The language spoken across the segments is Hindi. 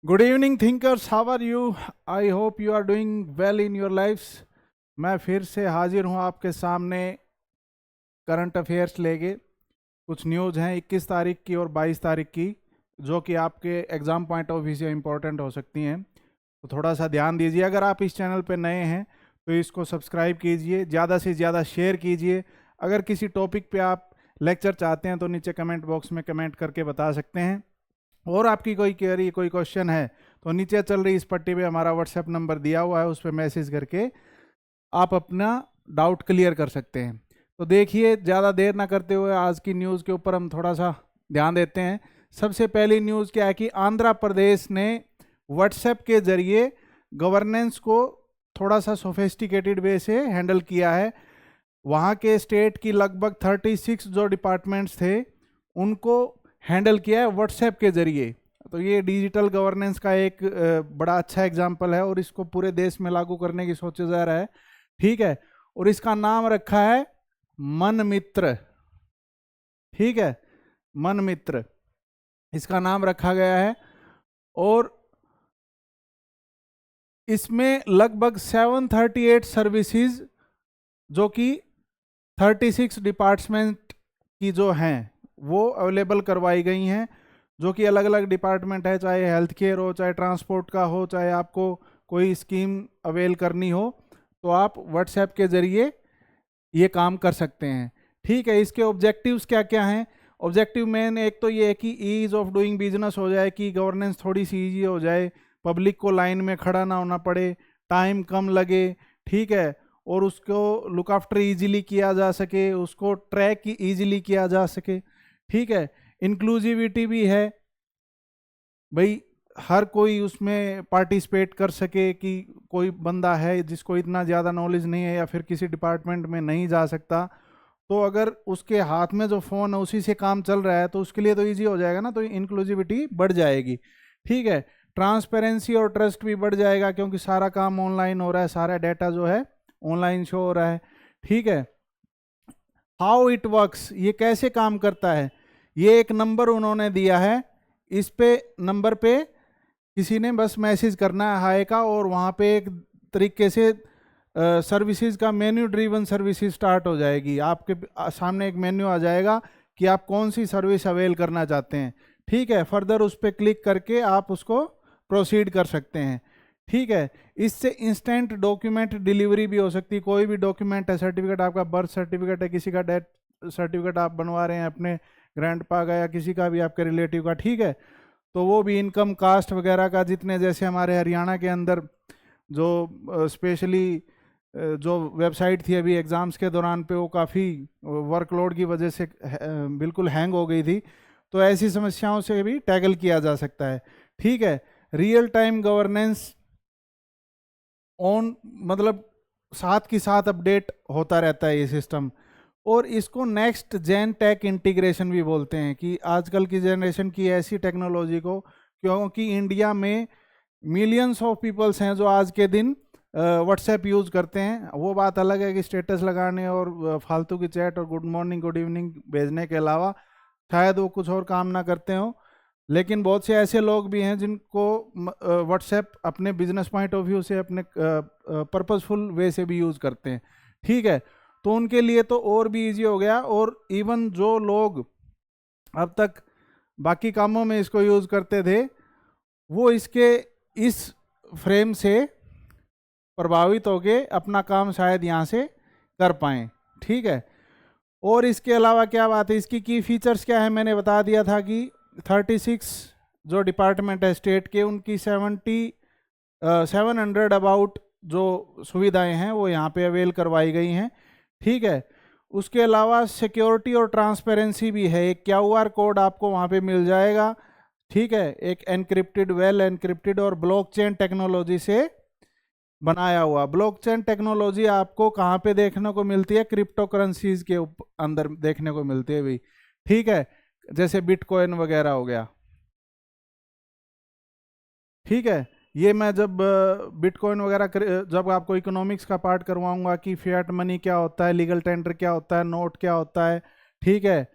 Good evening thinkers, how are you? I hope you are doing well in your lifes. मैं फिर से हाजिर हूँ आपके सामने करंट अफेयर्स लेके। कुछ न्यूज़ हैं 21 तारीख की और 22 तारीख की, जो कि आपके एग्ज़ाम पॉइंट ऑफ व्यू से इम्पोर्टेंट हो सकती हैं। तो थोड़ा सा ध्यान दीजिए। अगर आप इस चैनल पर नए हैं तो इसको सब्सक्राइब कीजिए, ज़्यादा से ज़्यादा शेयर कीजिए। अगर किसी टॉपिक पे आप लेक्चर चाहते हैं तो नीचे कमेंट बॉक्स में कमेंट करके बता सकते हैं। और आपकी कोई क्वेरी, कोई क्वेश्चन है तो नीचे चल रही इस पट्टी पे हमारा व्हाट्सएप नंबर दिया हुआ है, उस पर मैसेज करके आप अपना डाउट क्लियर कर सकते हैं। तो देखिए, ज़्यादा देर ना करते हुए आज की न्यूज़ के ऊपर हम थोड़ा सा ध्यान देते हैं। सबसे पहली न्यूज़ क्या है कि आंध्र प्रदेश ने व्हाट्सएप के जरिए गवर्नेंस को थोड़ा सा सोफिस्टिकेटेड वे से हैंडल किया है। वहाँ के स्टेट की लगभग 36 जो डिपार्टमेंट्स थे उनको हैंडल किया है व्हाट्सएप के जरिए। तो ये डिजिटल गवर्नेंस का एक बड़ा अच्छा एग्जाम्पल है और इसको पूरे देश में लागू करने की सोचा जा रहा है। ठीक है, और इसका नाम रखा है मन मित्र। ठीक है, मन मित्र इसका नाम रखा गया है। और इसमें लगभग 738 सर्विसेज जो कि 36 डिपार्टमेंट की जो हैं वो अवेलेबल करवाई गई हैं, जो कि अलग अलग डिपार्टमेंट है, चाहे हेल्थ केयर हो, चाहे ट्रांसपोर्ट का हो, चाहे आपको कोई स्कीम अवेल करनी हो, तो आप व्हाट्सएप के ज़रिए ये काम कर सकते हैं। ठीक है, इसके ऑब्जेक्टिव्स क्या क्या हैं? ऑब्जेक्टिव मेन एक तो ये है कि ईज ऑफ डूइंग बिजनेस हो जाए, कि गवर्नेंस थोड़ी सी ईजी हो जाए, पब्लिक को लाइन में खड़ा ना होना पड़े, टाइम कम लगे। ठीक है, और उसको लुक आफ्टर ईजिली किया जा सके, उसको ट्रैक ईजिली किया जा सके। ठीक है, इंक्लूसिविटी भी है भाई, हर कोई उसमें पार्टिसिपेट कर सके, कि कोई बंदा है जिसको इतना ज़्यादा नॉलेज नहीं है या फिर किसी डिपार्टमेंट में नहीं जा सकता, तो अगर उसके हाथ में जो फ़ोन है उसी से काम चल रहा है तो उसके लिए तो इजी हो जाएगा ना, तो इंक्लूसिविटी बढ़ जाएगी। ठीक है, ट्रांसपेरेंसी और ट्रस्ट भी बढ़ जाएगा, क्योंकि सारा काम ऑनलाइन हो रहा है, सारा डाटा जो है ऑनलाइन शो हो रहा है। ठीक है, हाउ इट वर्क्स, ये कैसे काम करता है, ये एक नंबर उन्होंने दिया है। इस पे नंबर पे किसी ने बस मैसेज करना है हाय का, और वहाँ पे एक तरीके से सर्विसेज का मेन्यू ड्रीवन सर्विसेज स्टार्ट हो जाएगी। आपके सामने एक मेन्यू आ जाएगा कि आप कौन सी सर्विस अवेल करना चाहते हैं। ठीक है, फर्दर उस पर क्लिक करके आप उसको प्रोसीड कर सकते हैं। ठीक है, इससे इंस्टेंट डॉक्यूमेंट डिलीवरी भी हो सकती है। कोई भी डॉक्यूमेंट है, सर्टिफिकेट, आपका बर्थ सर्टिफिकेट है, किसी का डेथ सर्टिफिकेट आप बनवा रहे हैं अपने ग्रैंडपा का या किसी का भी आपके रिलेटिव का, ठीक है, तो वो भी इनकम कास्ट वगैरह का, जितने जैसे हमारे हरियाणा के अंदर जो स्पेशली जो वेबसाइट थी अभी एग्ज़ाम्स के दौरान पे, वो काफ़ी वर्कलोड की वजह से बिल्कुल हैंग हो गई थी, तो ऐसी समस्याओं से भी टैकल किया जा सकता है। ठीक है, रियल टाइम गवर्नेंस ऑन, मतलब साथ की साथ अपडेट होता रहता है ये सिस्टम। और इसको नेक्स्ट जेन टेक इंटीग्रेशन भी बोलते हैं, कि आजकल की जनरेशन की ऐसी टेक्नोलॉजी को, क्योंकि इंडिया में मिलियंस ऑफ पीपल्स हैं जो आज के दिन व्हाट्सएप यूज़ करते हैं। वो बात अलग है कि स्टेटस लगाने और फालतू की चैट और गुड मॉर्निंग गुड इवनिंग भेजने के अलावा शायद वो कुछ और काम ना करते हो, लेकिन बहुत से ऐसे लोग भी हैं जिनको व्हाट्सएप अपने बिजनेस पॉइंट ऑफ व्यू से, अपने पर्पसफुल वे से भी यूज़ करते हैं। ठीक है, तो उनके लिए तो और भी इजी हो गया। और इवन जो लोग अब तक बाकी कामों में इसको यूज़ करते थे, वो इसके इस फ्रेम से प्रभावित होके अपना काम शायद यहाँ से कर पाएँ। ठीक है, और इसके अलावा क्या बात है, इसकी की फीचर्स क्या है, मैंने बता दिया था कि 36 जो डिपार्टमेंट है स्टेट के, उनकी 700 अबाउट जो सुविधाएं हैं वो यहाँ पे अवेल करवाई गई हैं। ठीक है, उसके अलावा सिक्योरिटी और ट्रांसपेरेंसी भी है। एक क्यूआर कोड आपको वहाँ पे मिल जाएगा। ठीक है, एक एनक्रिप्टेड, वेल एनक्रिप्टेड और ब्लॉकचेन टेक्नोलॉजी से बनाया हुआ। ब्लॉकचेन टेक्नोलॉजी आपको कहाँ पे देखने को मिलती है? क्रिप्टो करेंसीज के अंदर देखने को मिलती है भी। ठीक है, जैसे बिटकॉइन वगैरह हो गया। ठीक है, ये मैं जब बिटकॉइन वगैरह जब आपको इकोनॉमिक्स का पार्ट करवाऊंगा कि फिएट मनी क्या होता है, लीगल टेंडर क्या होता है, नोट क्या होता है, ठीक है,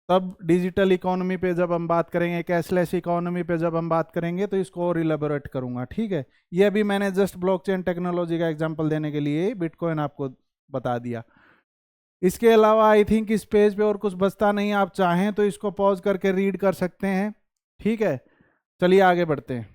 तब डिजिटल इकोनॉमी पे जब हम बात करेंगे, कैशलेस इकोनॉमी पे जब हम बात करेंगे, तो इसको और इलेबोरेट करूंगा, ठीक है। ये अभी मैंने जस्ट ब्लॉकचेन टेक्नोलॉजी का एग्जांपल देने के लिए बिटकॉइन आपको बता दिया। इसके अलावा आई थिंक इस पेज पे और कुछ बचता नहीं, आप चाहें तो इसको पॉज करके रीड कर सकते हैं, ठीक है। चलिए आगे बढ़ते हैं।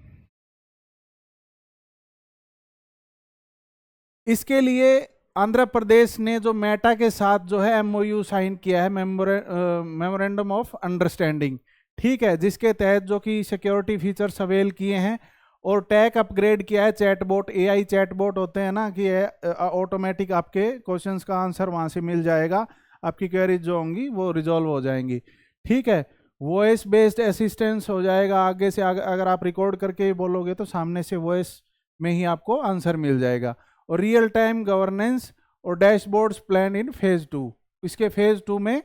इसके लिए आंध्र प्रदेश ने जो मेटा के साथ जो है एमओयू साइन किया है, मेमोरेंडम ऑफ अंडरस्टैंडिंग, ठीक है, जिसके तहत जो कि सिक्योरिटी फीचर्स अवेल किए हैं और टैक अपग्रेड किया है। चैटबॉट, एआई चैटबॉट होते हैं ना, कि ऑटोमेटिक आपके क्वेश्चंस का आंसर वहां से मिल जाएगा, आपकी क्वेरीज जो होंगी वो रिजॉल्व हो जाएंगी, ठीक है। वॉइस बेस्ड असिस्टेंस हो जाएगा, आगे से अगर आप रिकॉर्ड करके बोलोगे तो सामने से वॉइस में ही आपको आंसर मिल जाएगा। और रियल टाइम गवर्नेंस और डैशबोर्ड्स प्लान इन फेज 2, इसके फेज 2 में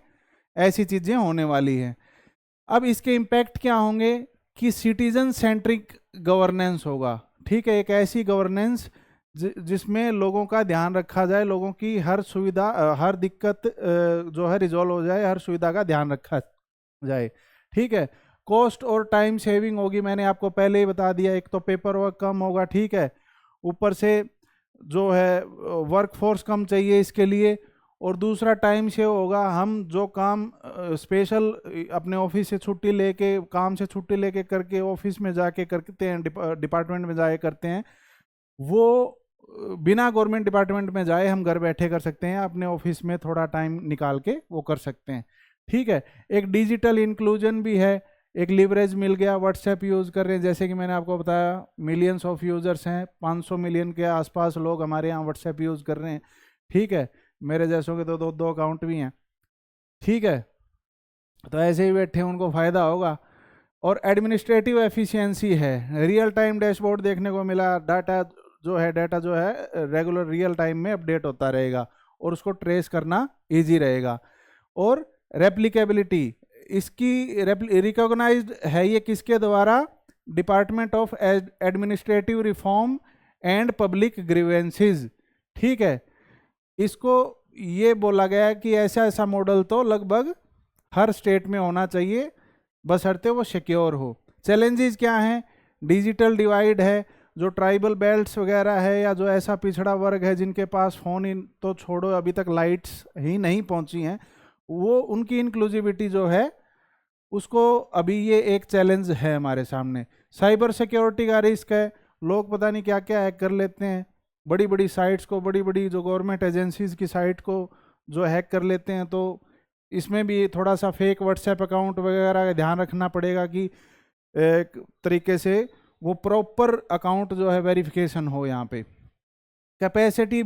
ऐसी चीजें होने वाली हैं। अब इसके इम्पैक्ट क्या होंगे कि सिटीजन सेंट्रिक गवर्नेंस होगा, ठीक है। एक ऐसी गवर्नेंस जिसमें लोगों का ध्यान रखा जाए, लोगों की हर सुविधा, हर दिक्कत जो है रिजॉल्व हो जाए, हर सुविधा का ध्यान रखा जाए, ठीक है। कॉस्ट और टाइम सेविंग होगी, मैंने आपको पहले ही बता दिया, एक तो पेपर वर्क कम होगा, ठीक है, ऊपर से जो है वर्क फोर्स कम चाहिए इसके लिए, और दूसरा टाइम सेव होगा। हम जो काम स्पेशल अपने ऑफिस से छुट्टी लेके, काम से छुट्टी लेके करके ऑफिस में जाके करते हैं, डिपार्टमेंट में जाए करते हैं, वो बिना गवर्नमेंट डिपार्टमेंट में जाए हम घर बैठे कर सकते हैं, अपने ऑफिस में थोड़ा टाइम निकाल के वो कर सकते हैं, ठीक है। एक डिजिटल इंक्लूजन भी है, एक लिवरेज मिल गया। व्हाट्सएप यूज़ कर रहे हैं, जैसे कि मैंने आपको बताया मिलियंस ऑफ यूज़र्स हैं, 500 मिलियन के आसपास लोग हमारे यहाँ व्हाट्सएप यूज़ कर रहे हैं, ठीक है। मेरे जैसों के तो दो अकाउंट भी हैं, ठीक है, तो ऐसे ही बैठे उनको फ़ायदा होगा। और एडमिनिस्ट्रेटिव एफिशिएंसी है, रियल टाइम डैशबोर्ड देखने को मिला, डाटा जो है रेगुलर रियल टाइम में अपडेट होता रहेगा और उसको ट्रेस करना ईजी रहेगा। और रेप्लिकेबिलिटी, इसकी रिकॉग्नाइज्ड है ये किसके द्वारा, department of administrative reform and public grievances, ठीक है। इसको ये बोला गया है कि ऐसा ऐसा मॉडल तो लगभग हर स्टेट में होना चाहिए, बशर्ते वो सिक्योर हो। चैलेंजेस क्या हैं, डिजिटल डिवाइड है, जो ट्राइबल बेल्ट्स वगैरह है, या जो ऐसा पिछड़ा वर्ग है जिनके पास फ़ोन इन तो छोड़ो, अभी तक लाइट्स ही नहीं पहुंची हैं, वो उनकी इंक्लूसिविटी जो है उसको अभी ये एक चैलेंज है हमारे सामने। साइबर सिक्योरिटी का रिस्क है, लोग पता नहीं क्या क्या हैक कर लेते हैं, बड़ी बड़ी साइट्स को, बड़ी बड़ी जो गवर्नमेंट एजेंसीज की साइट को जो हैक कर लेते हैं, तो इसमें भी थोड़ा सा फेक व्हाट्सएप अकाउंट वगैरह का ध्यान रखना पड़ेगा कि एक तरीके से वो प्रॉपर अकाउंट जो है वेरिफिकेशन हो यहाँ पे। कैपेसिटी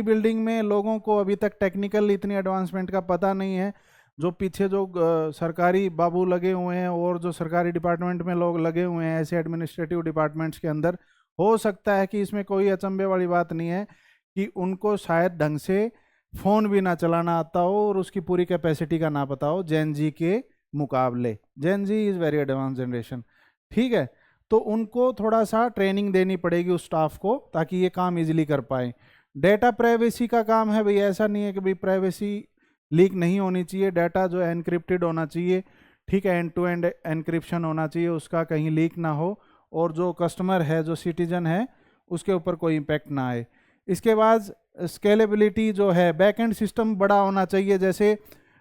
बिल्डिंग में लोगों को अभी तक टेक्निकल इतनी एडवांसमेंट का पता नहीं है। जो पीछे जो सरकारी बाबू लगे हुए हैं और जो सरकारी डिपार्टमेंट में लोग लगे हुए हैं ऐसे एडमिनिस्ट्रेटिव डिपार्टमेंट्स के अंदर, हो सकता है कि इसमें कोई अचंभे वाली बात नहीं है कि उनको शायद ढंग से फ़ोन भी ना चलाना आता हो और उसकी पूरी कैपेसिटी का ना पता हो जेन जी के मुकाबले। जेन जी इज़ वेरी एडवांस जनरेशन, ठीक है। तो उनको थोड़ा सा ट्रेनिंग देनी पड़ेगी उस स्टाफ को, ताकि ये काम इजीली कर पाए। डेटा प्राइवेसी का काम है भाई, ऐसा नहीं है कि भाई प्राइवेसी लीक नहीं होनी चाहिए, डाटा जो है एनक्रिप्टेड होना चाहिए, ठीक है, एंड टू एंड एनक्रिप्शन होना चाहिए, उसका कहीं लीक ना हो, और जो कस्टमर है, जो सिटीजन है, उसके ऊपर कोई इम्पैक्ट ना आए। इसके बाद स्केलेबिलिटी जो है, बैक एंड सिस्टम बड़ा होना चाहिए, जैसे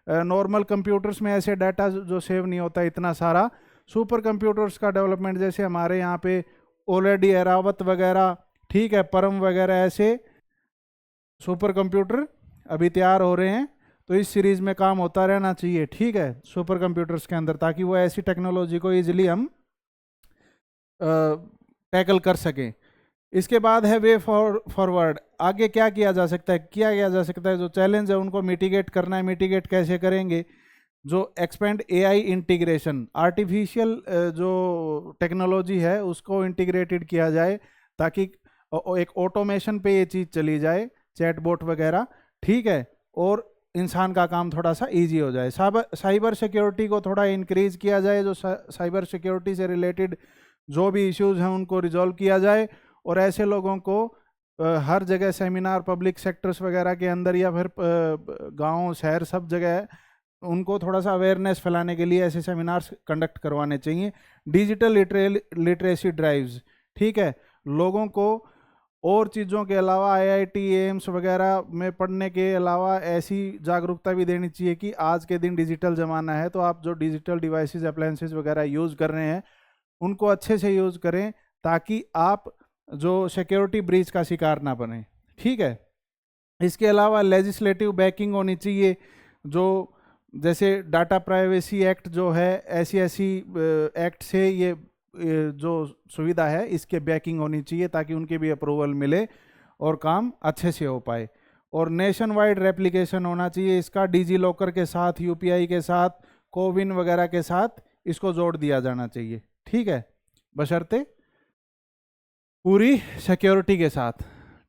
नॉर्मल कंप्यूटर्स में ऐसे डाटा जो सेव नहीं होता इतना सारा, सुपर कंप्यूटर्स का डेवलपमेंट जैसे हमारे यहाँ पे ऑलरेडी एरावत वगैरह, ठीक है, परम वगैरह, ऐसे सुपर कंप्यूटर अभी तैयार हो रहे हैं, तो इस सीरीज़ में काम होता रहना चाहिए, ठीक है, सुपर कंप्यूटर्स के अंदर, ताकि वो ऐसी टेक्नोलॉजी को ईजिली हम टैकल कर सकें। इसके बाद है वे फॉरवर्ड, आगे क्या किया जा सकता है, जो चैलेंज है उनको मिटिगेट करना है। मिटिगेट कैसे करेंगे, जो एक्सपेंड एआई इंटीग्रेशन, आर्टिफिशियल जो टेक्नोलॉजी है उसको इंटीग्रेटेड किया जाए, ताकि एक ऑटोमेशन पे ये चीज़ चली जाए, चैटबॉट वगैरह, ठीक है, और इंसान का काम थोड़ा सा इजी हो जाए। साइबर सिक्योरिटी को थोड़ा इंक्रीज किया जाए, जो साइबर सिक्योरिटी से रिलेटेड जो भी इश्यूज हैं उनको रिजॉल्व किया जाए, और ऐसे लोगों को हर जगह सेमिनार, पब्लिक सेक्टर्स वगैरह के अंदर, या फिर गांव शहर सब जगह उनको थोड़ा सा अवेयरनेस फैलाने के लिए ऐसे सेमिनार्स कंडक्ट करवाने चाहिए। डिजिटल लिटरेसी ड्राइव्स, ठीक है, लोगों को और चीज़ों के अलावा आईआईटी एम्स वगैरह में पढ़ने के अलावा ऐसी जागरूकता भी देनी चाहिए कि आज के दिन डिजिटल ज़माना है, तो आप जो डिजिटल डिवाइसेस अप्लायंसेस वगैरह यूज़ कर रहे हैं उनको अच्छे से यूज़ करें, ताकि आप जो सिक्योरिटी ब्रीच का शिकार ना बने, ठीक है। इसके अलावा लेजिस्लेटिव बैकिंग होनी चाहिए, जो जैसे डाटा प्राइवेसी एक्ट जो है, ऐसी एक्ट से ये जो सुविधा है इसके बैकिंग होनी चाहिए, ताकि उनके भी अप्रूवल मिले और काम अच्छे से हो पाए। और नेशन वाइड रेप्लिकेशन होना चाहिए इसका, डिजी लॉकर के साथ, यूपीआई के साथ, कोविन वगैरह के साथ इसको जोड़ दिया जाना चाहिए, ठीक है, बशर्ते पूरी सिक्योरिटी के साथ,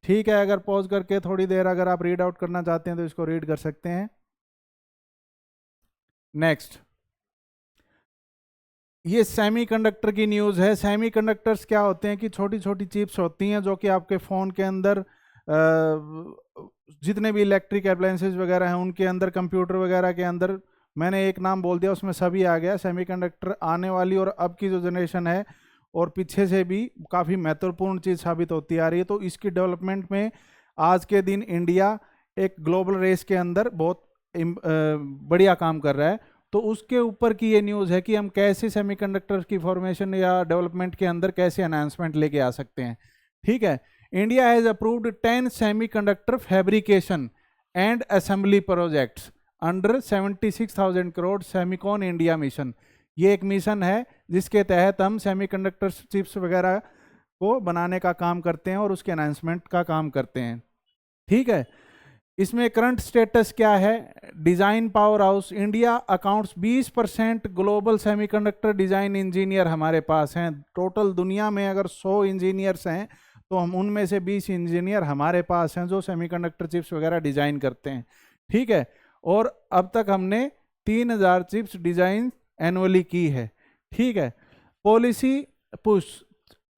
ठीक है। अगर पॉज करके थोड़ी देर अगर आप रीड आउट करना चाहते हैं तो इसको रीड कर सकते हैं। नेक्स्ट, ये सेमीकंडक्टर की न्यूज़ है। सेमीकंडक्टर्स क्या होते हैं कि छोटी छोटी चिप्स होती हैं जो कि आपके फ़ोन के अंदर, जितने भी इलेक्ट्रिक अप्लायंसेस वगैरह हैं उनके अंदर, कंप्यूटर वगैरह के अंदर, मैंने एक नाम बोल दिया उसमें सभी आ गया। सेमीकंडक्टर आने वाली और अब की जो जनरेशन है और पीछे से भी काफ़ी महत्वपूर्ण चीज़ साबित होती आ रही है। तो इसकी डेवलपमेंट में आज के दिन इंडिया एक ग्लोबल रेस के अंदर बहुत बढ़िया काम कर रहा है। तो उसके ऊपर की ये न्यूज़ है कि हम कैसे सेमीकंडक्टर की फॉर्मेशन या डेवलपमेंट के अंदर कैसे अनाउंसमेंट लेके आ सकते हैं, ठीक है। India has approved 10 semiconductor fabrication and assembly projects under 76,000 crore Semicon India mission. ये एक मिशन है जिसके तहत हम सेमीकंडक्टर चिप्स वगैरह को बनाने का काम करते हैं और उसके अनाउंसमेंट का काम करते हैं, ठीक है। इसमें करंट स्टेटस क्या है? Design power house India accounts 20% global semiconductor design engineer हमारे पास हैं। टोटल दुनिया में अगर 100 इंजीनियर्स हैं तो हम उनमें से 20 इंजीनियर हमारे पास हैं जो सेमीकंडक्टर चिप्स वगैरह डिज़ाइन करते हैं, ठीक है। और अब तक हमने 3000 चिप्स डिज़ाइन एनुअली की है, ठीक है। पॉलिसी पुश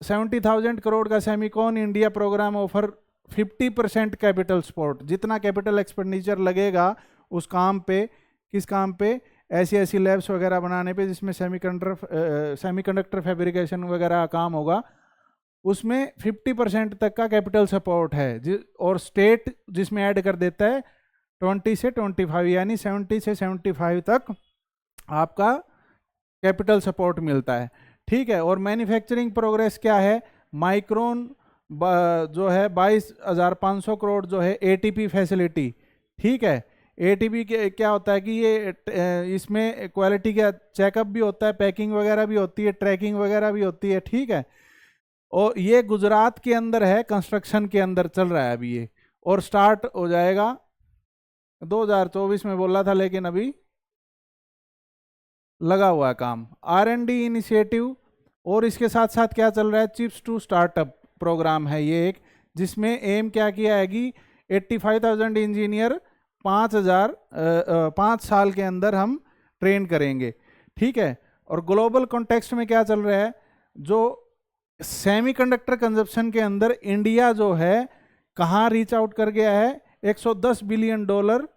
70,000 करोड़ का Semicon India programme offer 50% capital support. जितना कैपिटल एक्सपेंडिचर लगेगा उस काम पे, किस काम पे? ऐसी लैब्स वगैरह बनाने पे जिसमें सेमीकंडक्टर फैब्रिकेशन वगैरह काम होगा, उसमें 50% तक का कैपिटल सपोर्ट है। और स्टेट जिसमें ऐड कर देता है 20 से 25, यानी 70 से 75 तक आपका कैपिटल सपोर्ट मिलता है, ठीक है। और मैन्युफैक्चरिंग प्रोग्रेस क्या है? माइक्रोन जो है 22,500 करोड़ जो है एटीपी फैसिलिटी, ठीक है। एटीपी के क्या होता है कि ये इसमें क्वालिटी का चेकअप भी होता है, पैकिंग वगैरह भी होती है, ट्रैकिंग वगैरह भी होती है, ठीक है। और ये गुजरात के अंदर है, कंस्ट्रक्शन के अंदर चल रहा है अभी ये, और स्टार्ट हो जाएगा 2024 में बोला था, लेकिन अभी लगा हुआ है काम। R&D इनिशिएटिव, और इसके साथ साथ क्या चल रहा है? चिप्स टू स्टार्टअप प्रोग्राम है ये एक, जिसमें एम क्या किया है कि 85,000 इंजीनियर 5 साल के अंदर हम ट्रेन करेंगे, ठीक है। और ग्लोबल कॉन्टेक्स्ट में क्या चल रहा है? जो सेमीकंडक्टर कंजप्शन के अंदर इंडिया जो है कहाँ रीच आउट कर गया है? 110 बिलियन डॉलर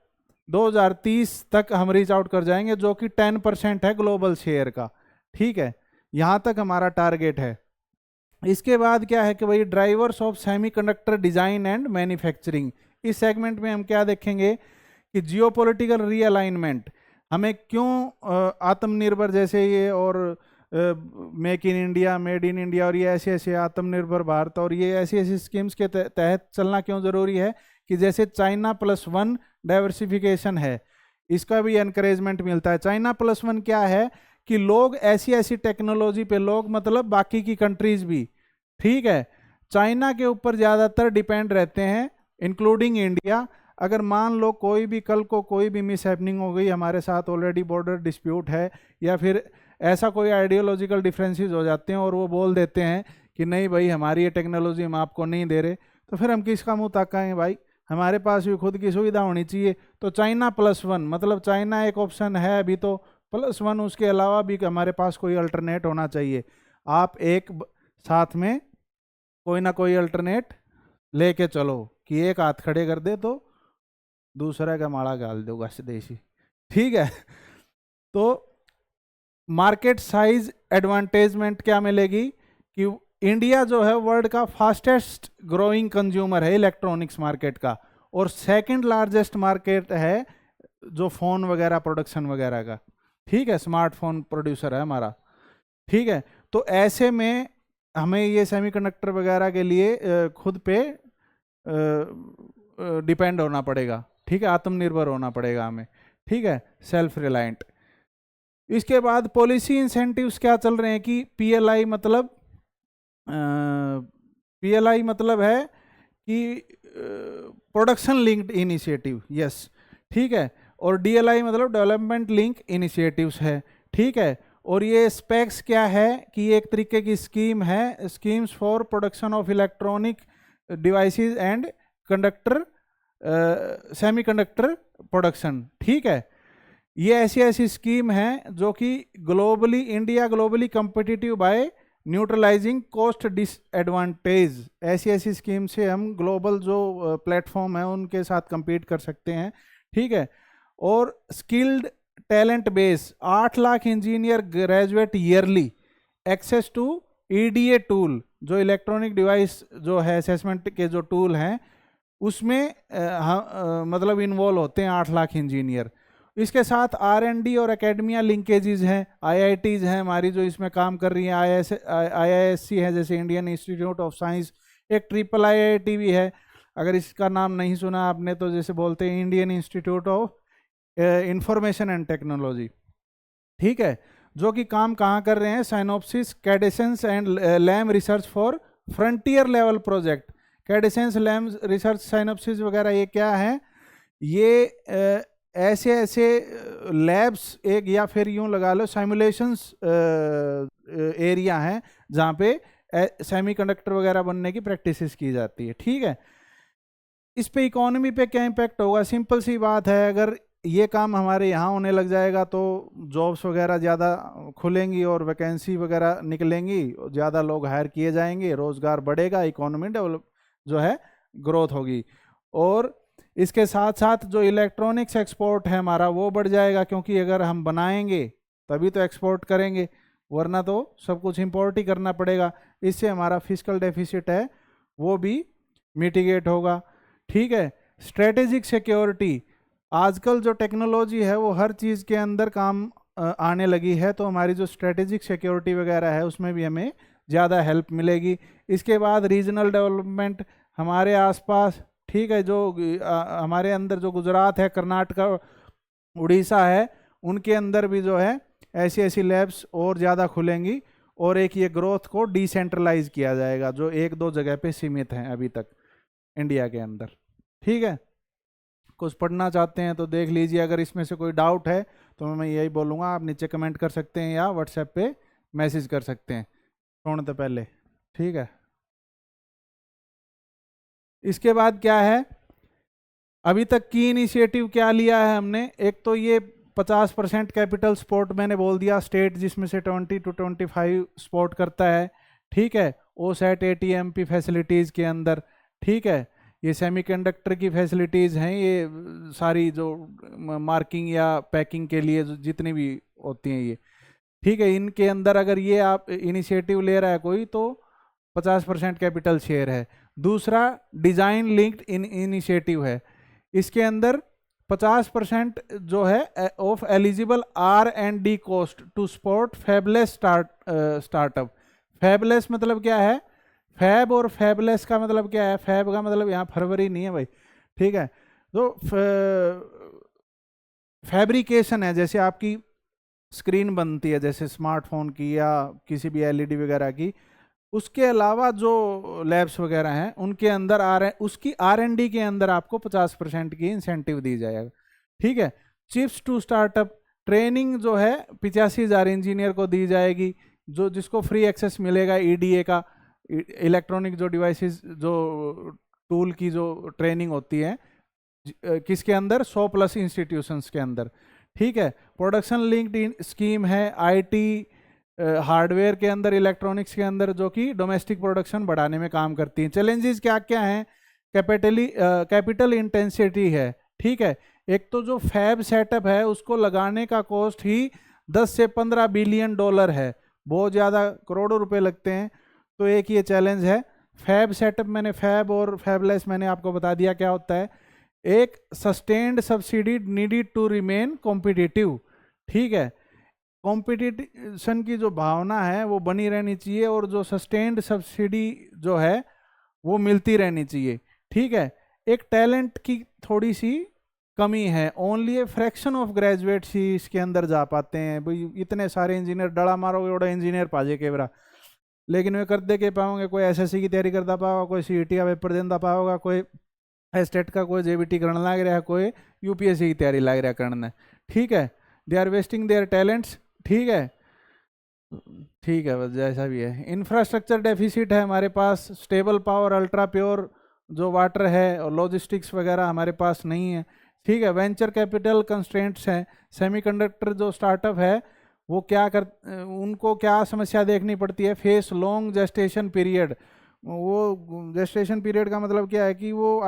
2030 तक हम रीच आउट कर जाएंगे, जो कि 10% है ग्लोबल शेयर का, ठीक है। यहाँ तक हमारा टारगेट है। इसके बाद क्या है कि भाई drivers of semiconductor design and manufacturing. इस सेगमेंट में हम क्या देखेंगे कि जियोपॉलिटिकल रीअलाइनमेंट, हमें क्यों आत्मनिर्भर जैसे ये और make in India, made in India और ये ऐसे आत्मनिर्भर भारत और ये ऐसी स्कीम्स के तहत चलना क्यों ज़रूरी है कि जैसे China +1 डाइवर्सिफिकेशन है, इसका भी एनकरेजमेंट मिलता है। China +1 क्या है कि लोग ऐसी टेक्नोलॉजी पे, लोग मतलब बाकी की कंट्रीज भी, ठीक है, चाइना के ऊपर ज़्यादातर डिपेंड रहते हैं, इंक्लूडिंग इंडिया। अगर मान लो कोई भी कल को कोई भी मिस हैपनिंग हो गई, हमारे साथ ऑलरेडी बॉर्डर डिस्प्यूट है, या फिर ऐसा कोई आइडियोलॉजिकल डिफरेंसेस हो जाते हैं और वो बोल देते हैं कि नहीं भाई हमारी ये टेक्नोलॉजी हम आपको नहीं दे रहे, तो फिर हम किसका मुंह ताकाएंगे भाई? हमारे पास भी खुद की सुविधा होनी चाहिए। तो China +1 मतलब चाइना एक ऑप्शन है अभी, तो +1 उसके अलावा भी हमारे पास कोई अल्टरनेट होना चाहिए। आप एक साथ में कोई ना कोई अल्टरनेट लेके चलो कि एक हाथ खड़े कर दे तो दूसरा का माड़ा गाल दोगा देशी, ठीक है। तो मार्केट साइज एडवांटेजमेंट क्या मिलेगी कि इंडिया जो है वर्ल्ड का फास्टेस्ट ग्रोइंग कंज्यूमर है इलेक्ट्रॉनिक्स मार्केट का, और सेकंड लार्जेस्ट मार्केट है जो फोन वगैरह प्रोडक्शन वगैरह का। ठीक है, स्मार्टफोन प्रोड्यूसर है हमारा। ठीक है, तो ऐसे में हमें ये सेमीकंडक्टर वगैरह के लिए खुद पे डिपेंड होना पड़ेगा। ठीक है, आत्मनिर्भर होना पड़ेगा हमें। ठीक है, सेल्फ रिलायंट। इसके बाद पॉलिसी इंसेंटिव्स क्या चल रहे हैं कि पीएलआई मतलब है कि प्रोडक्शन लिंक्ड इनिशिएटिव, यस। ठीक है, और डीएलआई मतलब डेवलपमेंट लिंक इनिशिएटिव्स है। ठीक है, और ये स्पेक्स क्या है कि एक तरीके की स्कीम है, schemes for production of electronic devices and conductor semiconductor production. ठीक है, ये ऐसी स्कीम है जो कि globally, India globally competitive by neutralising cost disadvantage. ऐसी स्कीम से हम ग्लोबल जो प्लेटफॉर्म है उनके साथ compete कर सकते हैं। ठीक है, और skilled talent base 8 lakh engineer graduate yearly, access to EDA tool, जो इलेक्ट्रॉनिक डिवाइस जो है असेसमेंट के जो टूल हैं उसमें मतलब इन्वॉल्व होते हैं 8 लाख इंजीनियर। इसके साथ आर&डी और एकेडमिया लिंकेजेस हैं, आईआईटीज हैं हमारी जो इसमें काम कर रही हैं, आईआईएससी है जैसे इंडियन इंस्टीट्यूट ऑफ साइंस, एक ट्रिपल आईआईटी भी है, अगर इसका नाम नहीं सुना आपने तो जैसे बोलते हैं Indian institute of information and technology. ठीक है, जो कि काम कहाँ कर रहे हैं, Synopsys, Cadence and Lam Research for frontier level project. Cadence, Lam Research, Synopsys वगैरह ये क्या है, ये ऐसे लैब्स एक, या फिर यूं लगा लो सिमुलेशंस एरिया है जहाँ पे सेमीकंडक्टर वगैरह बनने की प्रैक्टिसेस की जाती है। ठीक है, इस पे इकोनॉमी पे क्या इम्पैक्ट होगा, सिंपल सी बात है, अगर ये काम हमारे यहाँ होने लग जाएगा तो जॉब्स वगैरह ज़्यादा खुलेंगी और वैकेंसी वगैरह निकलेंगी, ज़्यादा लोग हायर किए जाएंगे, रोज़गार बढ़ेगा, इकोनॉमी डेवलप जो है ग्रोथ होगी। और इसके साथ साथ जो इलेक्ट्रॉनिक्स एक्सपोर्ट है हमारा वो बढ़ जाएगा, क्योंकि अगर हम बनाएंगे तभी तो एक्सपोर्ट करेंगे, वरना तो सब कुछ इंपोर्ट ही करना पड़ेगा। इससे हमारा फिस्कल डेफिसिट है वो भी मिटिगेट होगा। ठीक है, स्ट्रेटेजिक सिक्योरिटी, आजकल जो टेक्नोलॉजी है वो हर चीज़ के अंदर काम आने लगी है, तो हमारी जो स्ट्रेटेजिक सिक्योरिटी वगैरह है उसमें भी हमें ज़्यादा हेल्प मिलेगी। इसके बाद रीजनल डेवलपमेंट, हमारे आसपास, ठीक है, जो हमारे अंदर जो गुजरात है, कर्नाटका, उड़ीसा है, उनके अंदर भी जो है ऐसी लैब्स और ज़्यादा खुलेंगी, और एक ये ग्रोथ को डिसेंट्रलाइज किया जाएगा जो 1-2 जगह पे सीमित हैं अभी तक इंडिया के अंदर। ठीक है, कुछ पढ़ना चाहते हैं तो देख लीजिए, अगर इसमें से कोई डाउट है तो मैं यही बोलूँगा, आप नीचे कमेंट कर सकते हैं या व्हाट्सएप पे मैसेज कर सकते हैं छोड़ने से पहले। ठीक है, इसके बाद क्या है, अभी तक की इनिशिएटिव क्या लिया है हमने, एक तो ये 50% कैपिटल सपोर्ट मैंने बोल दिया, स्टेट जिसमें से 20 to 25 सपोर्ट करता है। ठीक है, OSAT ATMP फैसिलिटीज़ के अंदर। ठीक है, ये सेमीकंडक्टर की फैसिलिटीज़ हैं, ये सारी जो मार्किंग या पैकिंग के लिए जितनी भी होती हैं ये। ठीक है, इनके अंदर अगर ये आप इनिशिएटिव ले रहा है कोई तो 50% कैपिटल शेयर है। दूसरा डिज़ाइन लिंक्ड इनिशिएटिव है, इसके अंदर 50% जो है of eligible R&D cost to support fabless startup. Fabless मतलब क्या है, फैब और फैबलेस का मतलब क्या है, फैब का मतलब यहाँ फरवरी नहीं है भाई। ठीक है, तो फैब्रिकेशन है, जैसे आपकी स्क्रीन बनती है जैसे स्मार्टफोन की या किसी भी LED वगैरह की, उसके अलावा जो लैब्स वगैरह हैं उनके अंदर उसकी R&D के अंदर आपको 50% की इंसेंटिव दी जाएगा। ठीक है, चिप्स टू स्टार्टअप, ट्रेनिंग जो है 85,000 इंजीनियर को दी जाएगी, जो जिसको फ्री एक्सेस मिलेगा EDA का, इलेक्ट्रॉनिक जो डिवाइसेस जो टूल की जो ट्रेनिंग होती है, किसके अंदर, 100+ इंस्टीट्यूशंस के अंदर। ठीक है, प्रोडक्शन लिंक्ड स्कीम है IT हार्डवेयर के अंदर, इलेक्ट्रॉनिक्स के अंदर, जो कि डोमेस्टिक प्रोडक्शन बढ़ाने में काम करती हैं। चैलेंजेस क्या क्या हैं, कैपिटल इंटेंसिटी है। ठीक है, एक तो जो फैब सेटअप है उसको लगाने का कॉस्ट ही 10 से 15 बिलियन डॉलर है, बहुत ज़्यादा, करोड़ों रुपए लगते हैं। तो एक ये चैलेंज है। फैब सेटअप, मैंने फैब और फैबलेस मैंने आपको बता दिया क्या होता है। एक sustained subsidy needed to remain competitive, ठीक है, कंपटीशन की जो भावना है वो बनी रहनी चाहिए और जो सस्टेन्ड सब्सिडी जो है वो मिलती रहनी चाहिए, ठीक है। एक टैलेंट की थोड़ी सी कमी है, only a fraction of graduates ही इसके अंदर जा पाते हैं। भाई इतने सारे इंजीनियर डड़ा मारोगे ओड़ा इंजीनियर पाजे केवरा, लेकिन वे कर दे के पाओगे, कोई एसएससी की तैयारी करता पाओगा, कोई सीईटी का पेपर देता पाओगा, कोई स्टेट का कोई जेबीटी करने लग रहा है, कोई यूपीएससी की तैयारी लग रहा है करने, ठीक है। They are wasting their talents, ठीक है, ठीक है, बस जैसा भी है। इंफ्रास्ट्रक्चर डेफिसिट है हमारे पास, स्टेबल पावर, अल्ट्रा प्योर जो वाटर है और लॉजिस्टिक्स वगैरह हमारे पास नहीं है, ठीक है। वेंचर कैपिटल कंस्ट्रेंट्स हैं। सेमीकंडक्टर जो स्टार्टअप है वो क्या कर, उनको क्या समस्या देखनी पड़ती है, फेस लॉन्ग जेस्टेशन पीरियड। वो जेस्टेशन पीरियड का मतलब क्या है कि वो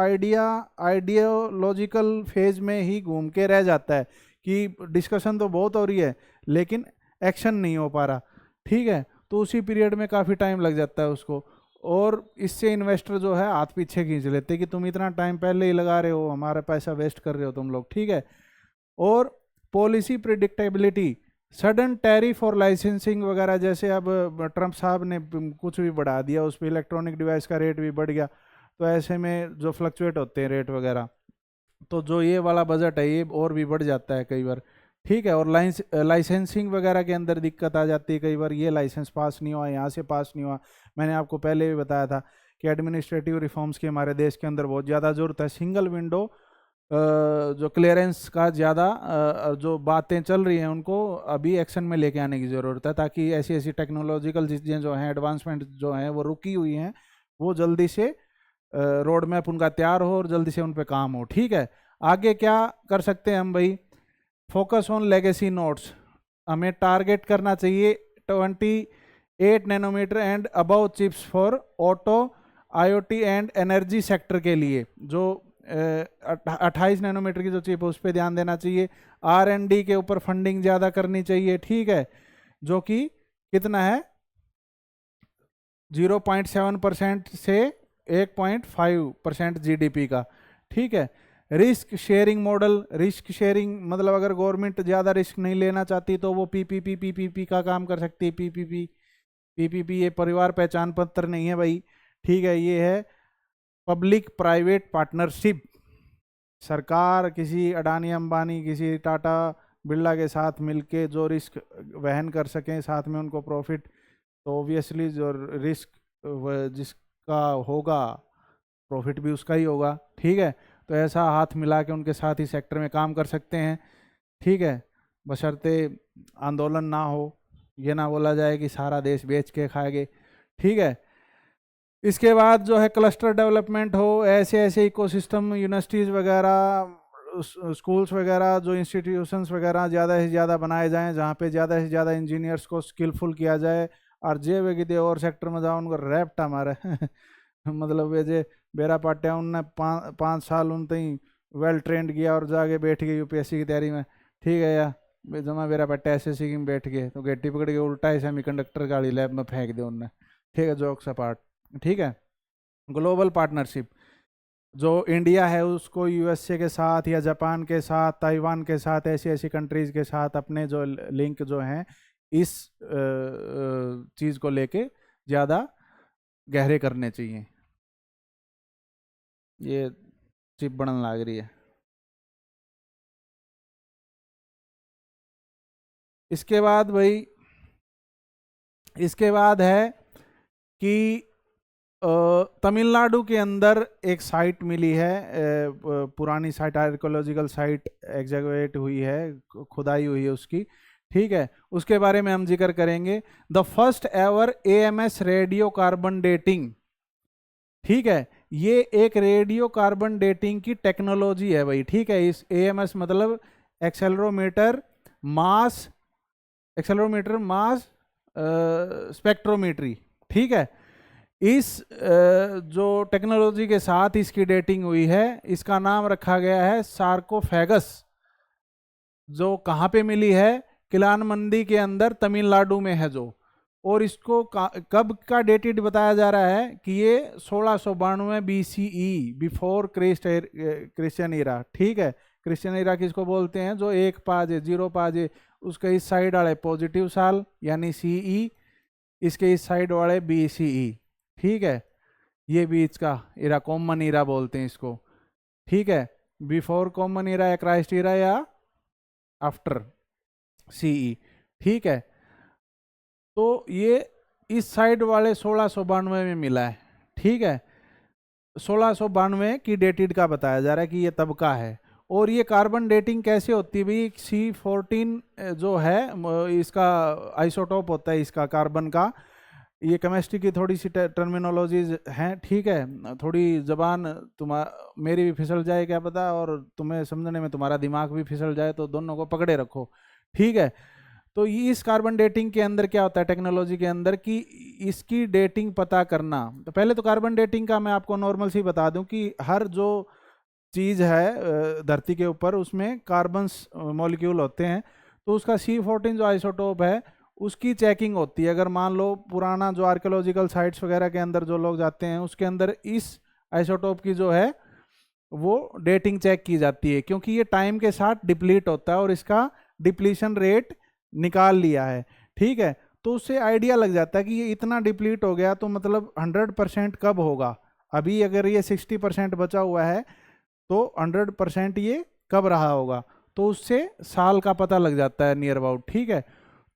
आइडियोलॉजिकल फेज में ही घूम के रह जाता है कि डिस्कशन तो बहुत हो रही है लेकिन एक्शन नहीं हो पा रहा, ठीक है। तो उसी पीरियड में काफ़ी टाइम लग जाता है उसको, और इससे इन्वेस्टर जो है हाथ पीछे खींच लेते कि तुम इतना टाइम पहले ही लगा रहे हो, हमारा पैसा वेस्ट कर रहे हो तुम लोग, ठीक है। और पॉलिसी प्रिडिक्टेबिलिटी, सडन टैरिफ और लाइसेंसिंग वगैरह, जैसे अब ट्रंप साहब ने कुछ भी बढ़ा दिया, उस पर इलेक्ट्रॉनिक डिवाइस का रेट भी बढ़ गया, तो ऐसे में जो फ्लक्चुएट होते हैं रेट वगैरह, तो जो ये वाला बजट है ये और भी बढ़ जाता है कई बार, ठीक है। और लाइसेंसिंग वगैरह के अंदर दिक्कत आ जाती है कई बार, ये लाइसेंस पास नहीं हुआ, यहाँ से पास नहीं हुआ। मैंने आपको पहले भी बताया था कि एडमिनिस्ट्रेटिव रिफॉर्म्स की हमारे देश के अंदर बहुत ज़्यादा ज़रूरत है। सिंगल विंडो जो क्लियरेंस का ज़्यादा जो बातें चल रही हैं उनको अभी एक्शन में लेके आने की ज़रूरत है, ताकि ऐसी ऐसी टेक्नोलॉजिकल चीज़ें जो हैं, एडवांसमेंट जो हैं वो रुकी हुई हैं, वो जल्दी से रोड मैप उनका तैयार हो और जल्दी से उन पर काम हो, ठीक है। आगे क्या कर सकते हैं हम भाई, फोकस ऑन लेगेसी नोड्स, हमें टारगेट करना चाहिए 28 nanometre and above chips for auto, IoT and energy sector के लिए। जो 28 नैनोमीटर की जो चिप है उस पर ध्यान देना चाहिए। R&D के ऊपर फंडिंग ज़्यादा करनी चाहिए, ठीक है, जो कि कितना है 0.7% से 1.5% जीडीपी का, ठीक है। Risk sharing model, risk sharing मतलब अगर गवर्नमेंट ज़्यादा रिस्क नहीं लेना चाहती तो वो पीपीपी का काम कर सकती है। पीपीपी ये परिवार पहचान पत्र नहीं है भाई, ठीक है, ये है पब्लिक प्राइवेट पार्टनरशिप। सरकार किसी अडानी अंबानी, किसी टाटा बिरला के साथ मिलके जो रिस्क वहन कर सकें, साथ में उनको प्रॉफिट, तो ऑब्वियसली जो रिस्क जिसका होगा प्रॉफिट भी उसका ही होगा, ठीक है। तो ऐसा हाथ मिला के उनके साथ ही सेक्टर में काम कर सकते हैं, ठीक है, बशर्ते आंदोलन ना हो, ये ना बोला जाए कि सारा देश बेच के खाएंगे, ठीक है। इसके बाद जो है क्लस्टर डेवलपमेंट हो, ऐसे ऐसे इकोसिस्टम, यूनिवर्सिटीज़ वगैरह, स्कूल्स वगैरह, जो इंस्टीट्यूशंस वगैरह ज़्यादा से ज़्यादा बनाए जाएं जहाँ पे ज़्यादा से ज़्यादा इंजीनियर्स को स्किलफुल किया जाए। और जे वे कि और सेक्टर में जाओ उनको रैप्टा मारे मतलब वे जे बेरा पाटिया उनने 5 साल उन तई वेल ट्रेंड किया और जाके बैठ गए यूपीएससी की तैयारी में, ठीक है, या जमा बेरा पाटिया एसएससी की में बैठ गए तो गेटी पकड़ के उल्टा ही सेमीकंडक्टर गाड़ी लैब में फेंक दे उनने, ठीक है, जोक्स अपार्ट, ठीक है। ग्लोबल पार्टनरशिप, जो इंडिया है उसको यूएसए के साथ या जापान के साथ, ताइवान के साथ, ऐसी ऐसी कंट्रीज़ के साथ अपने जो लिंक जो हैं इस चीज़ को लेके ज़्यादा गहरे करने चाहिए। ये चिप बनने लग रही है। इसके बाद भाई, इसके बाद है कि तमिलनाडु के अंदर एक साइट मिली है, पुरानी साइट, आर्कोलॉजिकल साइट एग्जैगुएट हुई है, खुदाई हुई है उसकी, ठीक है, उसके बारे में हम जिक्र करेंगे। The first ever AMS radio carbon dating, ठीक है, ये एक रेडियो कार्बन डेटिंग की टेक्नोलॉजी है भाई, ठीक है। इस एएमएस मतलब एक्सेलरोमीटर मास, एक्सेलरोमीटर मास स्पेक्ट्रोमेट्री, ठीक है। इस जो टेक्नोलॉजी के साथ इसकी डेटिंग हुई है, इसका नाम रखा गया है सार्कोफेगस, जो कहाँ पे मिली है, किलान मंदी के अंदर तमिलनाडु में है जो। और इसको कब का डेटेड बताया जा रहा है कि ये 1692 BCE, बिफोर क्रिश्चियन ईरा। ठीक है, क्रिश्चियन ईरा किसको बोलते हैं, जो 1 पाजे 0 पाजे उसके इस साइड वाले पॉजिटिव साल यानी CE, इसके इस साइड वाले BCE। ठीक है, ये बीच का ईरा कॉमन ईरा बोलते हैं इसको। ठीक है, बिफोर कॉमन ईरा या क्राइस्ट ईरा या आफ्टर CE। ठीक है, तो ये इस साइड वाले 1692 में मिला है। ठीक है, 1692 की डेटेड का बताया जा रहा है कि ये तब का है। और ये कार्बन डेटिंग कैसे होती है भाई, C14 जो है इसका आइसोटोप होता है इसका कार्बन का। ये केमिस्ट्री की थोड़ी सी टर्मिनोलॉजीज हैं। ठीक है, थोड़ी जबान मेरी भी फिसल जाए क्या पता, और तुम्हें समझने में तुम्हारा दिमाग भी फिसल जाए, तो दोनों को पकड़े रखो। ठीक है, तो इस कार्बन डेटिंग के अंदर क्या होता है टेक्नोलॉजी के अंदर कि इसकी डेटिंग पता करना। तो पहले तो कार्बन डेटिंग का मैं आपको नॉर्मल सी बता दूं कि हर जो चीज़ है धरती के ऊपर उसमें कार्बन मॉलिक्यूल होते हैं, तो उसका C14 जो आइसोटोप है उसकी चेकिंग होती है। अगर मान लो पुराना जो आर्कियोलॉजिकल साइट्स वगैरह के अंदर जो लोग जाते हैं उसके अंदर इस आइसोटोप की जो है वो डेटिंग चेक की जाती है, क्योंकि ये टाइम के साथ डिप्लीट होता है और इसका डिप्लीशन रेट निकाल लिया है। ठीक है, तो उससे आइडिया लग जाता है कि ये इतना डिप्लीट हो गया तो मतलब 100% कब होगा। अभी अगर ये 60% बचा हुआ है तो 100% ये कब रहा होगा, तो उससे साल का पता लग जाता है नियर अबाउट। ठीक है,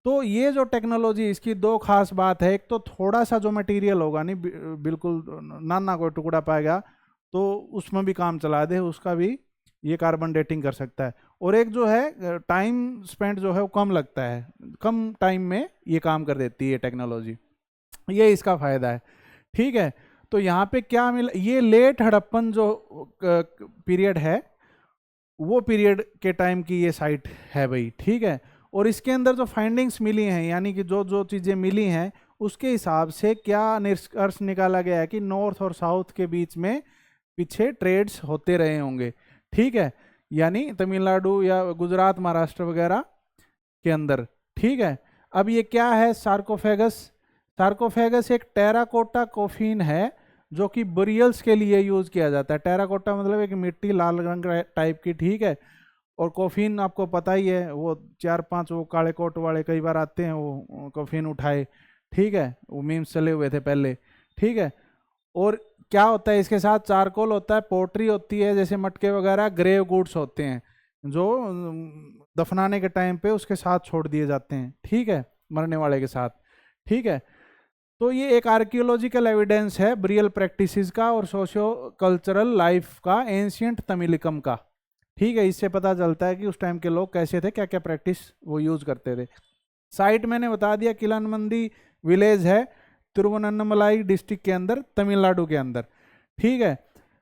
तो ये जो टेक्नोलॉजी इसकी दो खास बात है, एक तो थोड़ा सा जो मटेरियल होगा नहीं बिल्कुल नाना कोई टुकड़ा पाएगा तो उसमें भी काम चला दे, उसका भी ये कार्बन डेटिंग कर सकता है। और एक जो है टाइम स्पेंड जो है वो कम लगता है, कम टाइम में ये काम कर देती है टेक्नोलॉजी, ये इसका फायदा है। ठीक है, तो यहाँ पे क्या मिला, ये लेट हड़प्पन जो पीरियड है वो पीरियड के टाइम की ये साइट है भाई। ठीक है, और इसके अंदर जो फाइंडिंग्स मिली हैं यानी कि जो जो चीज़ें मिली हैं उसके हिसाब से क्या निष्कर्ष निकाला गया है कि नॉर्थ और साउथ के बीच में पीछे ट्रेड्स होते रहे होंगे। ठीक है, यानी तमिलनाडु या गुजरात महाराष्ट्र वगैरह के अंदर। ठीक है, अब ये क्या है सार्कोफेगस, सार्कोफेगस एक टेराकोटा कोफिन है जो कि बुरियल्स के लिए यूज किया जाता है। टेराकोटा मतलब एक मिट्टी लाल रंग टाइप की। ठीक है, और कोफिन आपको पता ही है, वो 4-5 वो काले कोट वाले कई बार आते हैं वो कोफिन उठाए। ठीक है, वो मीम्स चले हुए थे पहले। ठीक है, और क्या होता है इसके साथ, चारकोल होता है, पोट्री होती है जैसे मटके वगैरह, ग्रेव गुड्स होते हैं जो दफनाने के टाइम पे उसके साथ छोड़ दिए जाते हैं। ठीक है, मरने वाले के साथ। ठीक है, तो ये एक आर्कियोलॉजिकल एविडेंस है ब्रियल प्रैक्टिसेस का और सोशियो कल्चरल लाइफ का एंशियंट तमिलिकम का। ठीक है, इससे पता चलता है कि उस टाइम के लोग कैसे थे, क्या क्या प्रैक्टिस वो यूज करते थे। साइट मैंने बता दिया, किलानमंदी विलेज है तिरुवन्नमलाई डिस्ट्रिक्ट के अंदर तमिलनाडु के अंदर। ठीक है,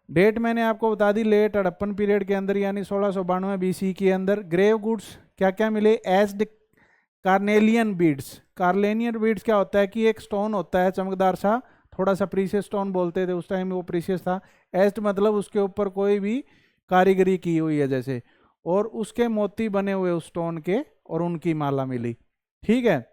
डेट मैंने आपको बता दी लेट हड़प्पन पीरियड के अंदर यानी 1692 BC के अंदर। ग्रेव गुड्स क्या क्या मिले, aged carnelian beads. Carnelian beads क्या होता है कि एक स्टोन होता है चमकदार सा, थोड़ा सा प्रीशियस स्टोन बोलते थे उस टाइम में, वो प्रीशियस था। एज्ड मतलब उसके ऊपर कोई भी कारीगरी की हुई है जैसे, और उसके मोती बने हुए उस स्टोन के, और उनकी माला मिली। ठीक है,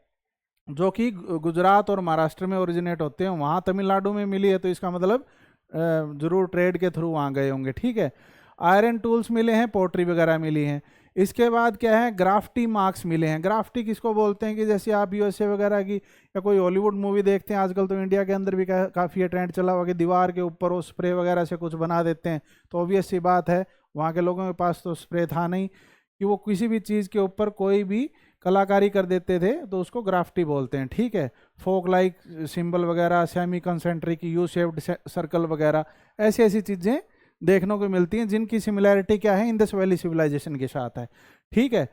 जो कि गुजरात और महाराष्ट्र में ओरिजिनेट होते हैं, वहाँ तमिलनाडु में मिली है तो इसका मतलब जरूर ट्रेड के थ्रू वहाँ गए होंगे। ठीक है, आयरन टूल्स मिले हैं, पोट्री वगैरह मिली हैं। इसके बाद क्या है, ग्राफ्टी मार्क्स मिले हैं। ग्राफ्टी किसको बोलते हैं कि जैसे आप USA वगैरह की या कोई हॉलीवुड मूवी देखते हैं आजकल, तो इंडिया के अंदर भी काफ़ी ट्रेंड चला हुआ कि दीवार के ऊपर वो स्प्रे वगैरह से कुछ बना देते हैं। तो ऑब्वियस सी बात है वहाँ के लोगों के पास तो स्प्रे था नहीं कि वो किसी भी चीज़ के ऊपर कोई भी कलाकारी कर देते थे, तो उसको ग्राफ्टी बोलते हैं। ठीक है, फोक लाइक सिंबल वगैरह, semi concentric U shaped circle वगैरह, ऐसी ऐसी चीज़ें देखने को मिलती हैं जिनकी सिमिलैरिटी क्या है, इंडस वैली सिविलाइजेशन के साथ है। ठीक है,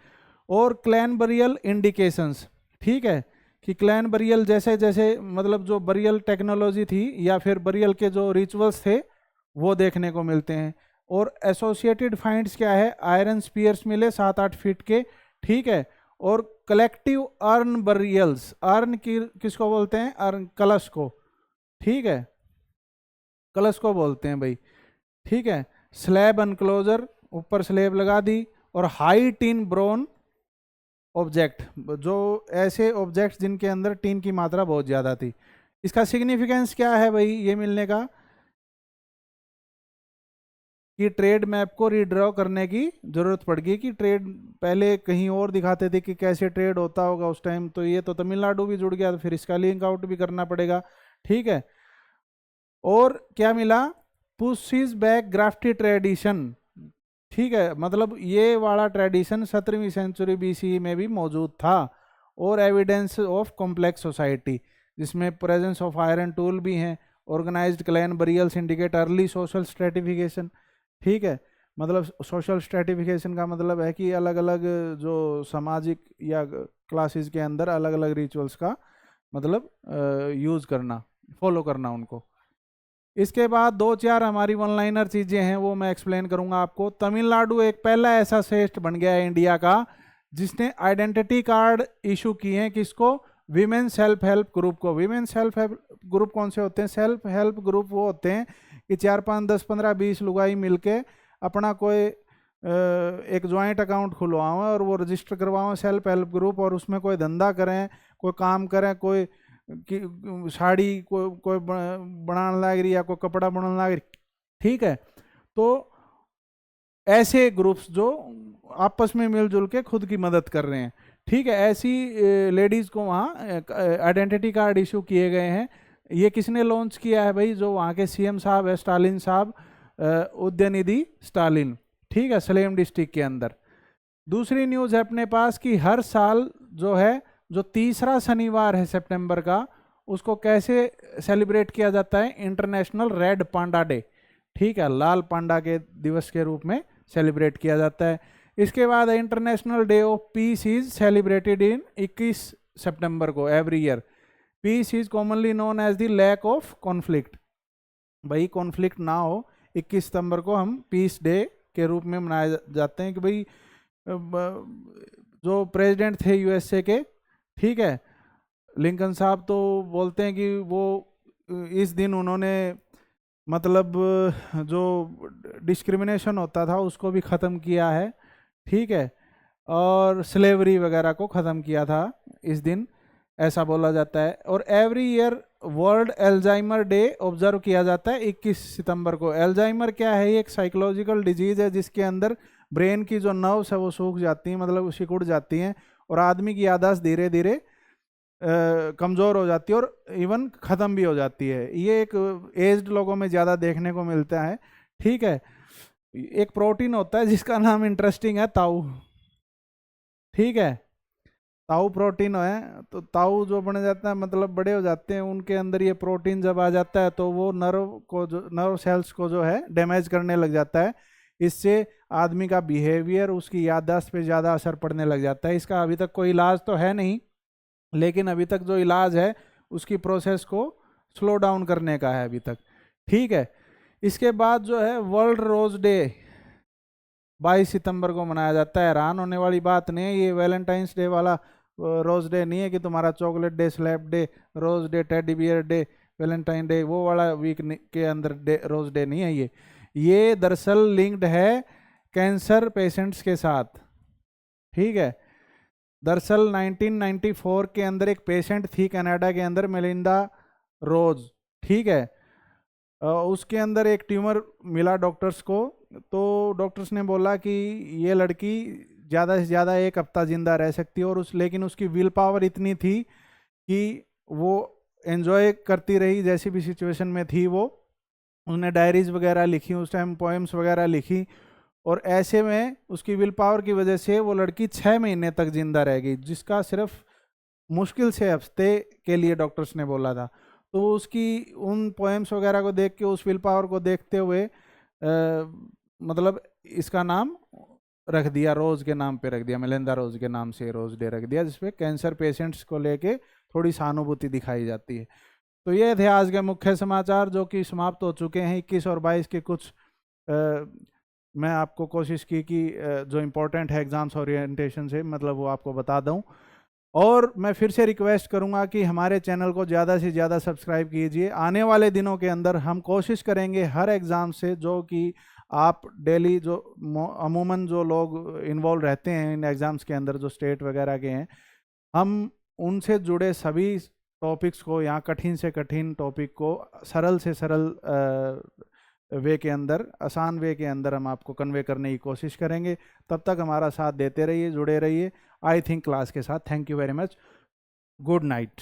और क्लैन बरियल इंडिकेशंस। ठीक है, कि क्लैन बरियल जैसे जैसे मतलब जो बरियल टेक्नोलॉजी थी या फिर बरियल के जो रिचुअल्स थे वो देखने को मिलते हैं। और एसोसिएटेड फाइंड्स क्या है, आयरन स्पीयर्स मिले 7-8 फीट के। ठीक है, और कलेक्टिव अर्न बरियल्स, अर्न की किसको बोलते हैं, अर्न कलश को, ठीक है, कलश को बोलते हैं भाई। ठीक है, स्लैब अनक्लोजर, ऊपर स्लैब लगा दी, और हाई टिन ब्रोन ऑब्जेक्ट, जो ऐसे ऑब्जेक्ट जिनके अंदर टिन की मात्रा बहुत ज़्यादा थी। इसका सिग्निफिकेंस क्या है भाई ये मिलने का, कि ट्रेड मैप को रीड्रॉ करने की जरूरत पड़ गई, कि ट्रेड पहले कहीं और दिखाते थे कि कैसे ट्रेड होता होगा उस टाइम, तो ये तो तमिलनाडु भी जुड़ गया, तो फिर इसका लिंक आउट भी करना पड़ेगा। ठीक है, और क्या मिला, पुशिज बैक ग्राफ्टी ट्रेडिशन। ठीक है, मतलब ये वाला ट्रेडिशन 17वीं सेंचुरी बीसी में भी मौजूद था, और एविडेंस ऑफ कॉम्प्लेक्स सोसाइटी, जिसमें प्रेजेंस ऑफ आयरन टूल भी हैं, organised clan burials indicate early social stratification. ठीक है, मतलब सोशल स्ट्रेटिफिकेशन का मतलब है कि अलग अलग जो सामाजिक या क्लासेस के अंदर अलग अलग रिचुअल्स का मतलब यूज करना, फॉलो करना उनको। इसके बाद दो चार हमारी वन लाइनर चीजें हैं वो मैं एक्सप्लेन करूंगा आपको। तमिलनाडु एक पहला ऐसा स्टेट बन गया है इंडिया का जिसने आइडेंटिटी कार्ड इशू किए हैं, किसको, विमेन सेल्फ हेल्प ग्रुप को। विमेन सेल्फ हेल्प ग्रुप कौन से होते हैं, सेल्फ हेल्प ग्रुप वो होते हैं कि 4 5 10 15 20 लुगाई मिलके अपना कोई एक ज्वाइंट अकाउंट खुलवाओ और वो रजिस्टर करवाओ सेल्फ हेल्प ग्रुप, और उसमें कोई धंधा करें, कोई काम करें, कोई साड़ी कोई बनाने लग रही या कोई कपड़ा बनाने लग रही। ठीक है, तो ऐसे ग्रुप्स जो आपस में मिलजुल के खुद की मदद कर रहे हैं। ठीक है, ऐसी लेडीज को वहाँ आइडेंटिटी कार्ड इशू किए गए हैं। ये किसने लॉन्च किया है भाई, जो वहाँ के सीएम साहब है स्टालिन साहब, उदयनिधि स्टालिन। ठीक है, सलेम डिस्ट्रिक्ट के अंदर। दूसरी न्यूज़ है अपने पास कि हर साल जो है, जो तीसरा शनिवार है सितंबर का, उसको कैसे सेलिब्रेट किया जाता है, इंटरनेशनल रेड पांडा डे। ठीक है, लाल पांडा के दिवस के रूप में सेलिब्रेट किया जाता है। इसके बाद international day of peace is celebrated in 21 सितंबर को every year. Peace is commonly known as the lack of conflict. भाई कॉन्फ्लिक्ट ना हो, 21 सितंबर को हम पीस डे के रूप में मनाए जाते हैं कि भाई जो प्रेसिडेंट थे यूएसए के, ठीक है, लिंकन साहब, तो बोलते हैं कि वो इस दिन उन्होंने मतलब जो डिस्क्रिमिनेशन होता था उसको भी ख़त्म किया है। ठीक है, और स्लेवरी वगैरह को ख़त्म किया था इस दिन, ऐसा बोला जाता है। और every year world Alzheimer day observe किया जाता है 21 सितंबर को। एल्जाइमर क्या है, ये एक साइकोलॉजिकल डिजीज़ है जिसके अंदर ब्रेन की जो नर्व्स है वो सूख जाती हैं, मतलब सिकुड़ जाती हैं, और आदमी की याददाश्त धीरे धीरे कमज़ोर हो जाती है और इवन ख़त्म भी हो जाती है। ये एक एज्ड लोगों में ज़्यादा देखने को मिलता है। ठीक है, एक प्रोटीन होता है जिसका नाम इंटरेस्टिंग है, ताऊ। ठीक है, ताऊ प्रोटीन है, तो ताऊ जो बन जाता है मतलब बड़े हो जाते हैं, उनके अंदर ये प्रोटीन जब आ जाता है तो वो नर्व सेल्स को जो है डैमेज करने लग जाता है। इससे आदमी का बिहेवियर, उसकी याददाश्त पे ज़्यादा असर पड़ने लग जाता है। इसका अभी तक कोई इलाज तो है नहीं, लेकिन अभी तक जो इलाज है उसकी प्रोसेस को स्लो डाउन करने का है अभी तक। ठीक है, इसके बाद जो है वर्ल्ड रोज डे 22 सितंबर को मनाया जाता है। हैरान होने वाली बात नहीं है, ये वैलेंटाइंस डे वाला रोज डे नहीं है कि तुम्हारा chocolate day, slap day, rose day, teddy bear day, Valentine day, वो वाला वीक के अंदर रोज डे नहीं है ये दरअसल लिंक्ड है कैंसर पेशेंट्स के साथ। ठीक है, दरअसल 1994 के अंदर एक पेशेंट थी कनाडा के अंदर, मेलिंडा रोज। ठीक है, उसके अंदर एक ट्यूमर मिला डॉक्टर्स को, तो डॉक्टर्स ने बोला कि ये लड़की ज़्यादा से ज़्यादा 1 हफ्ता ज़िंदा रह सकती है, और लेकिन उसकी विल पावर इतनी थी कि वो एंजॉय करती रही जैसी भी सिचुएशन में थी। वो उसने डायरीज वगैरह लिखी, उस टाइम पोएम्स वगैरह लिखी, और ऐसे में उसकी विल पावर की वजह से वो लड़की 6 महीने तक जिंदा रह गई, जिसका सिर्फ मुश्किल से हफ्ते के लिए डॉक्टर्स ने बोला था। तो उसकी उन पोएम्स वगैरह को देख के, उस विल पावर को देखते हुए मतलब इसका नाम रख दिया, रोज़ के नाम पे रख दिया, मेलिंडा रोज के नाम से रोज डे रख दिया, जिसपे कैंसर पेशेंट्स को लेके थोड़ी सहानुभूति दिखाई जाती है। तो ये थे आज के मुख्य समाचार जो कि समाप्त हो चुके हैं। 21 और 22 के कुछ मैं आपको कोशिश की कि जो इम्पोर्टेंट है एग्जाम्स ओरिएंटेशन से, मतलब वो आपको बता दूं। और मैं फिर से रिक्वेस्ट करूंगा कि हमारे चैनल को ज़्यादा से ज़्यादा सब्सक्राइब कीजिए। आने वाले दिनों के अंदर हम कोशिश करेंगे हर एग्ज़ाम से, जो कि आप डेली जो अमूमन जो लोग इन्वॉल्व रहते हैं इन एग्ज़ाम्स के अंदर, जो स्टेट वगैरह के हैं, हम उनसे जुड़े सभी टॉपिक्स को या कठिन से कठिन टॉपिक को सरल से सरल वे के अंदर, आसान वे के अंदर हम आपको कन्वे करने की कोशिश करेंगे। तब तक हमारा साथ देते रहिए, जुड़े रहिए आई थिंक क्लास के साथ। Thank you very much. Good night.